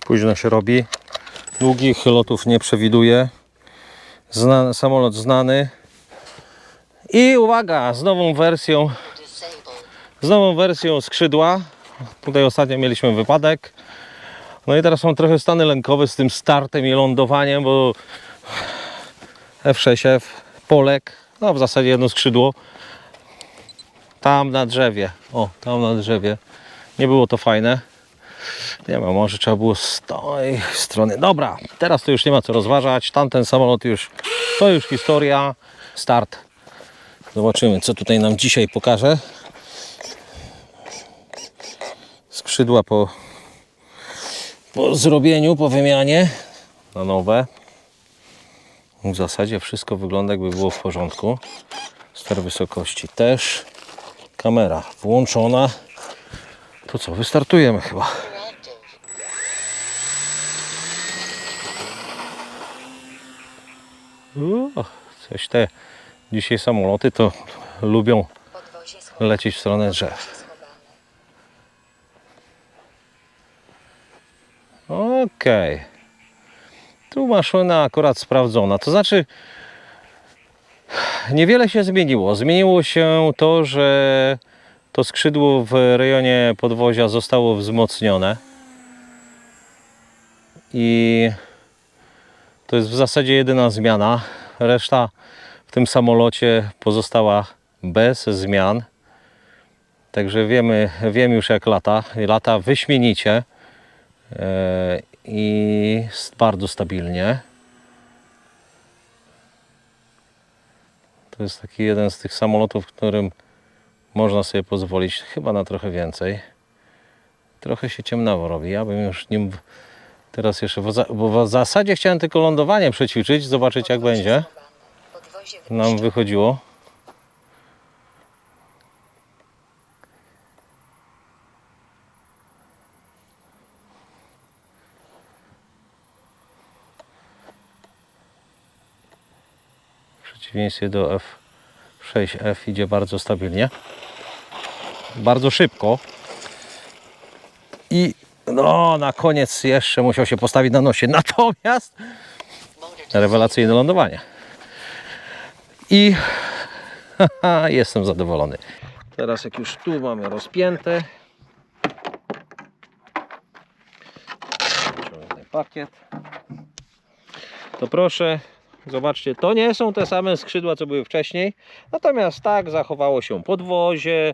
Późno się robi. Długich lotów nie przewiduje. Samolot znany. I uwaga, z nową wersją skrzydła. Tutaj ostatnio mieliśmy wypadek. No i teraz mam trochę stany lękowe z tym startem i lądowaniem, bo F6F, Polek, no w zasadzie jedno skrzydło. Tam na drzewie, tam na drzewie. Nie było to fajne. Nie wiem, może trzeba było z tej strony. Dobra, teraz to już nie ma co rozważać. Tamten samolot to już historia. Start. Zobaczymy, co tutaj nam dzisiaj pokaże. Skrzydła po zrobieniu, po wymianie na nowe. W zasadzie wszystko wygląda, jakby było w porządku. Ster wysokości też. Kamera włączona. To co, wystartujemy chyba. Coś te dzisiaj samoloty to lubią lecieć w stronę drzew. Okej. Tu maszyna akurat sprawdzona. To znaczy niewiele się zmieniło. Zmieniło się to, że to skrzydło w rejonie podwozia zostało wzmocnione. I to jest w zasadzie jedyna zmiana. Reszta w tym samolocie pozostała bez zmian. Także wiem już jak lata. Lata wyśmienicie i bardzo stabilnie. To jest taki jeden z tych samolotów, w którym można sobie pozwolić chyba na trochę więcej. Trochę się ciemnawo robi. Ja bym już nim teraz jeszcze, bo w zasadzie chciałem tylko lądowanie przećwiczyć, zobaczyć jak będzie nam wychodziło. W przeciwieństwie do F6F idzie bardzo stabilnie, bardzo szybko i no na koniec jeszcze musiał się postawić na nosie, natomiast rewelacyjne lądowanie i jestem zadowolony. Teraz jak już tu mamy rozpięte, ciągnę pakiet, to proszę zobaczcie, to nie są te same skrzydła, co były wcześniej. Natomiast tak, zachowało się podwozie,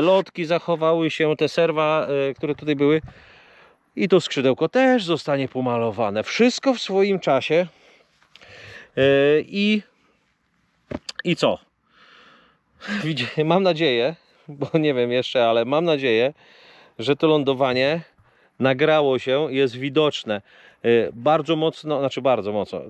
lotki zachowały się, te serwa, które tutaj były. I to skrzydełko też zostanie pomalowane. Wszystko w swoim czasie. I co? Mam nadzieję, bo nie wiem jeszcze, ale mam nadzieję, że to lądowanie nagrało się, jest widoczne. Bardzo mocno, znaczy bardzo mocno,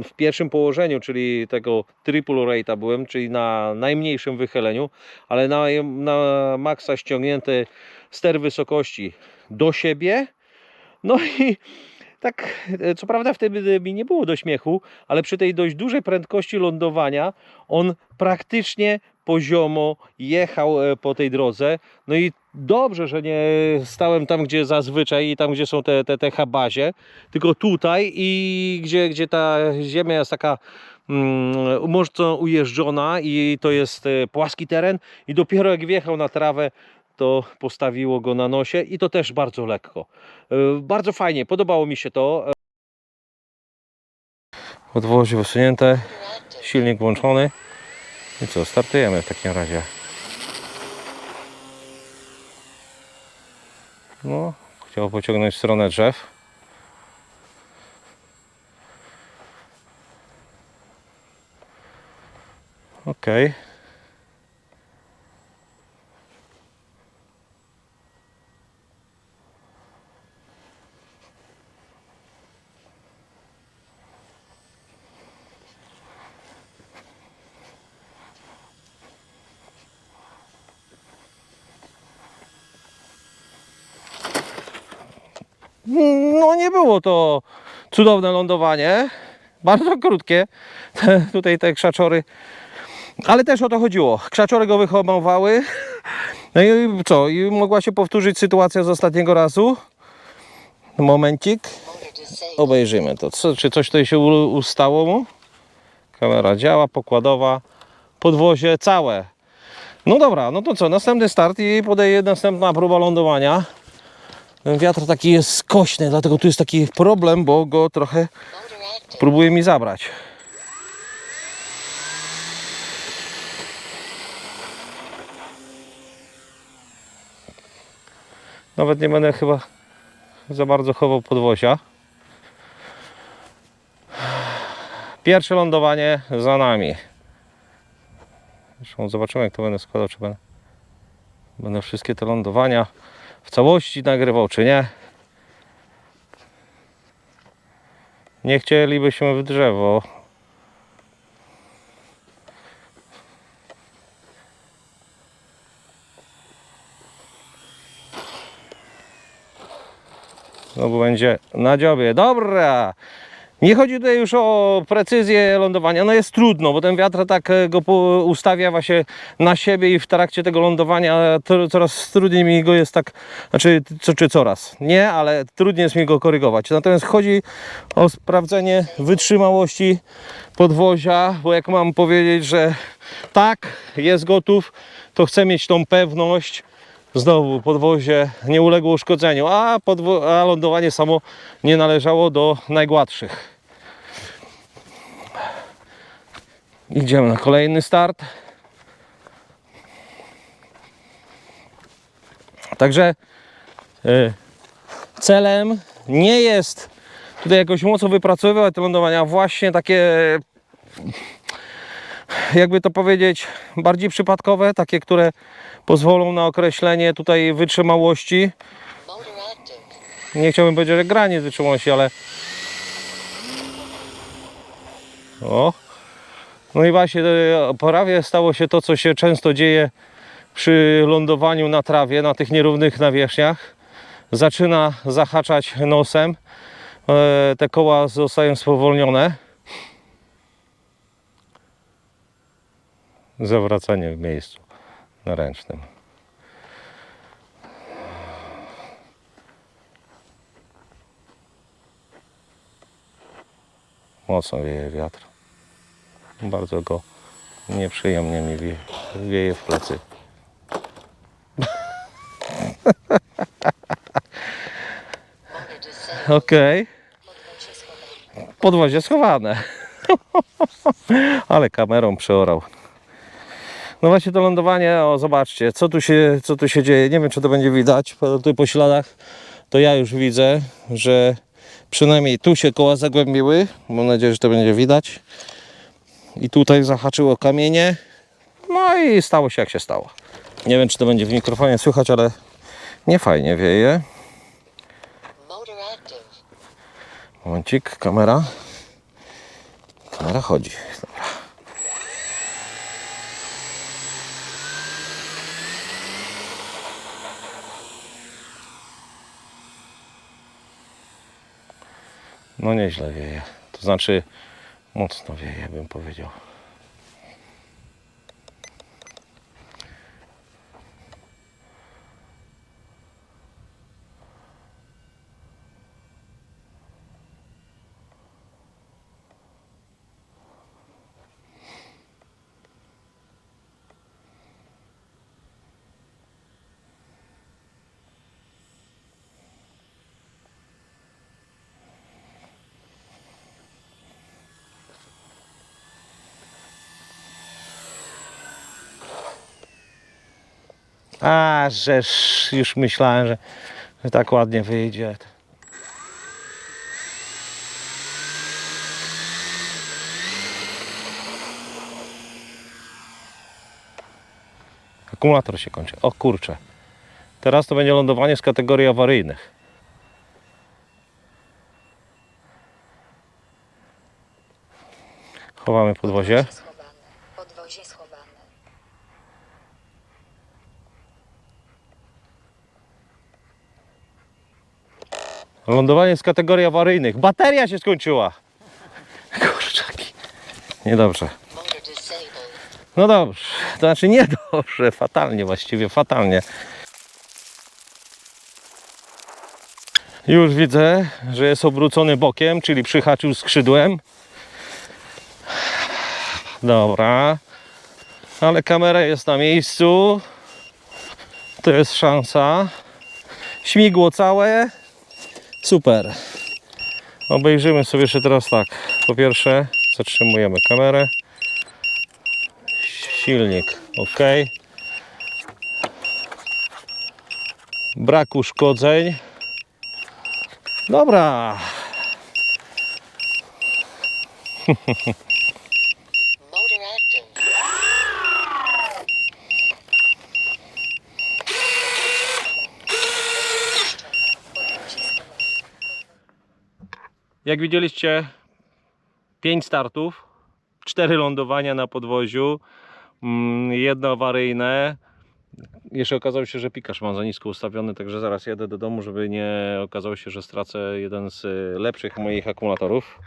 w pierwszym położeniu, czyli tego triple rate'a byłem, czyli na najmniejszym wychyleniu, ale na maksa ściągnięty ster wysokości do siebie. No i tak, co prawda wtedy mi nie było do śmiechu, ale przy tej dość dużej prędkości lądowania on praktycznie poziomo jechał po tej drodze. No i dobrze, że nie stałem tam, gdzie zazwyczaj i tam, gdzie są te habazie, tylko tutaj i gdzie ta ziemia jest taka mocno ujeżdżona i to jest płaski teren i dopiero jak wjechał na trawę, to postawiło go na nosie i to też bardzo lekko. Bardzo fajnie, podobało mi się to. Podwozie wysunięte, silnik włączony. I co, startujemy w takim razie. No, chciał pociągnąć w stronę drzew. Okej. No nie było to cudowne lądowanie, bardzo krótkie, tutaj te krzaczory, ale też o to chodziło, krzaczory go wyhamowały, no i co, i mogła się powtórzyć sytuacja z ostatniego razu, Momencik. Obejrzymy to. Czy coś tutaj się ustało mu? Kamera działa, pokładowa, podwozie całe. No dobra, no to co? Następny start i podaje następna próba lądowania. Ten wiatr taki jest skośny, dlatego tu jest taki problem, bo go trochę próbuje mi zabrać. Nawet nie będę chyba za bardzo chował podwozia. Pierwsze lądowanie za nami. Zresztą zobaczymy, jak to będę składał, czy będę wszystkie te lądowania w całości nagrywał, czy nie. Nie chcielibyśmy w drzewo. No bo będzie na dziobie. Dobra! Nie chodzi tutaj już o precyzję lądowania. No jest trudno, bo ten wiatr tak go ustawia właśnie na siebie i w trakcie tego lądowania coraz trudniej mi go jest tak, czy coraz. Nie, ale trudniej jest mi go korygować. Natomiast chodzi o sprawdzenie wytrzymałości podwozia, bo jak mam powiedzieć, że tak, jest gotów, to chcę mieć tą pewność. Znowu podwozie nie uległo uszkodzeniu, a lądowanie samo nie należało do najgładszych. Idziemy na kolejny start. Także celem nie jest tutaj jakoś mocno wypracowywać te lądowania, właśnie takie, jakby to powiedzieć, bardziej przypadkowe, takie, które pozwolą na określenie tutaj wytrzymałości. Nie chciałbym powiedzieć, że granic wytrzymałości, ale o. No i właśnie prawie stało się to, co się często dzieje przy lądowaniu na trawie, na tych nierównych nawierzchniach. Zaczyna zahaczać nosem, te koła zostają spowolnione. Zawracanie w miejscu na ręcznym. Mocno wieje wiatr. Bardzo go nieprzyjemnie mi wieje w plecy. Okej. Podwozie schowane. Ale kamerą przeorał. No właśnie to lądowanie, o zobaczcie, co tu się dzieje. Nie wiem, czy to będzie widać tutaj po śladach. To ja już widzę, że przynajmniej tu się koła zagłębiły. Mam nadzieję, że to będzie widać. I tutaj zahaczyło kamienie. No i stało się jak się stało. Nie wiem, czy to będzie w mikrofonie słychać, ale nie fajnie wieje. Momencik, kamera. Kamera chodzi. Dobra. No nieźle wieje. To znaczy mocno wieje, bym powiedział. A, żeż już myślałem, że tak ładnie wyjdzie. Akumulator się kończy. O kurczę. Teraz to będzie lądowanie z kategorii awaryjnych. Chowamy podwozie. Podwozie schowane. Lądowanie z kategorii awaryjnych. Bateria się skończyła. Kurczaki. Niedobrze. No dobrze. To znaczy niedobrze. Fatalnie właściwie. Fatalnie. Już widzę, że jest obrócony bokiem, czyli przyhaczył skrzydłem. Dobra. Ale kamera jest na miejscu. To jest szansa. Śmigło całe. Super. Obejrzymy sobie jeszcze teraz tak. Po pierwsze zatrzymujemy kamerę. Silnik ok. Brak uszkodzeń. Dobra. Motor active. Podwozie schowane. Jak widzieliście, 5 startów, 4 lądowania na podwoziu, jedno awaryjne. Jeszcze okazało się, że pikasz mam za nisko ustawiony, także zaraz jadę do domu, żeby nie okazało się, że stracę jeden z lepszych moich akumulatorów.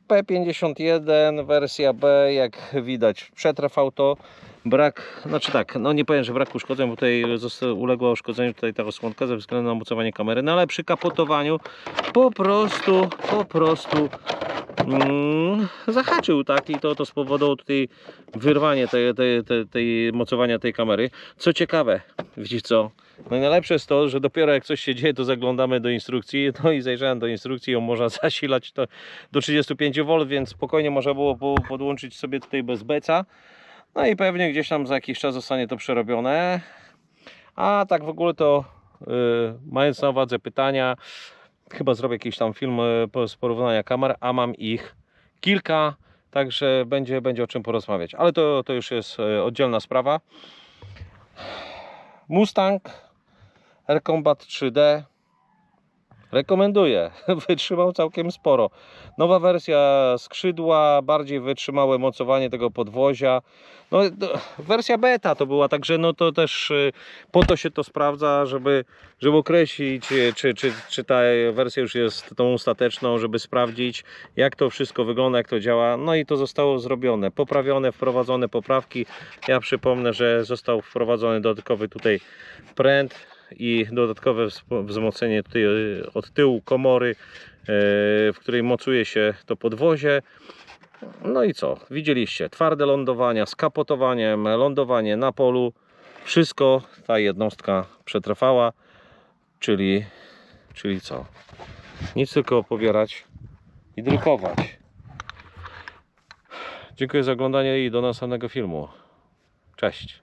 P51 wersja B, jak widać przetrwał to. Brak, znaczy tak, no nie powiem, że brak uszkodzeń, bo tutaj uległa uszkodzeniu tutaj ta osłonka ze względu na mocowanie kamery, no ale przy kapotowaniu po prostu zahaczył, tak, i to spowodowało tutaj wyrwanie tej mocowania tej kamery. Co ciekawe, widzisz co, no i najlepsze jest to, że dopiero jak coś się dzieje, to zaglądamy do instrukcji, no i zajrzałem do instrukcji, ją można zasilać to do 35V, więc spokojnie można było podłączyć sobie tutaj bez beca. No i pewnie gdzieś tam za jakiś czas zostanie to przerobione. A tak w ogóle to mając na uwadze pytania, chyba zrobię jakiś tam film z porównania kamer, a mam ich kilka, także będzie o czym porozmawiać. Ale to już jest oddzielna sprawa. Mustang R-Combat 3D rekomenduję, wytrzymał całkiem sporo. Nowa wersja skrzydła, bardziej wytrzymałe mocowanie tego podwozia. No, wersja beta to była, także no to też po to się to sprawdza, żeby określić, czy ta wersja już jest tą ostateczną, żeby sprawdzić, jak to wszystko wygląda, jak to działa. No i to zostało zrobione, poprawione, wprowadzone poprawki. Ja przypomnę, że został wprowadzony dodatkowy tutaj pręt i dodatkowe wzmocnienie tutaj od tyłu komory, w której mocuje się to podwozie. No i co? Widzieliście, twarde lądowania z kapotowaniem, lądowanie na polu. Wszystko ta jednostka przetrwała, czyli co? Nic, tylko pobierać i drukować. Dziękuję za oglądanie i do następnego filmu. Cześć!